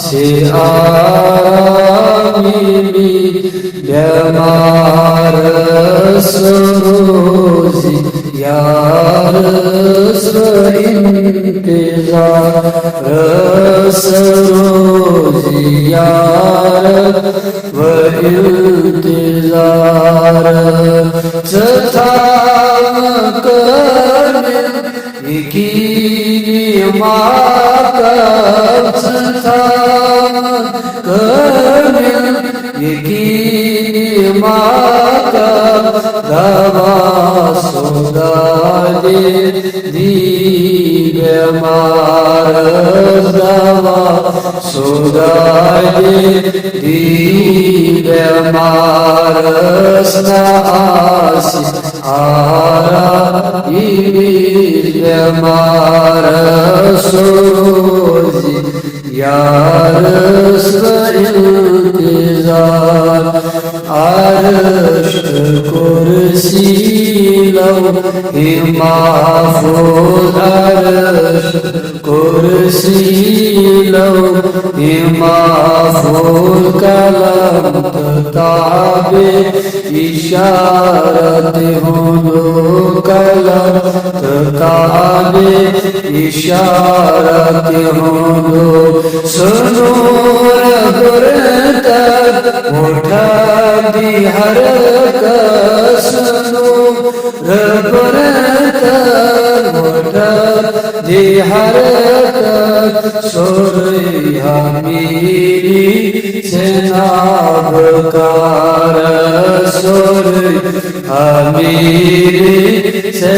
से आमिनी बेमार सरोजी यार इंतजार सरोजी यार व इंतजार चथाक यकीनी मातब यकीनी मातब दवा सुदा दे दी बेमार दवा सुदा दे दी बेमार स्नासी आरा बेमार सोजी यार इंतजार अर्श कुर्सी लो महफूज अर्श कुर्सी लो महफूज कलम ताबे इशारत होंदो कलम ताबे इशारत होंदो सुनूर गुरतर उठा दी हर सुनूर गुरतर उठा दी हर सोरिया मेरी से नाबकार सोरिया मेरी से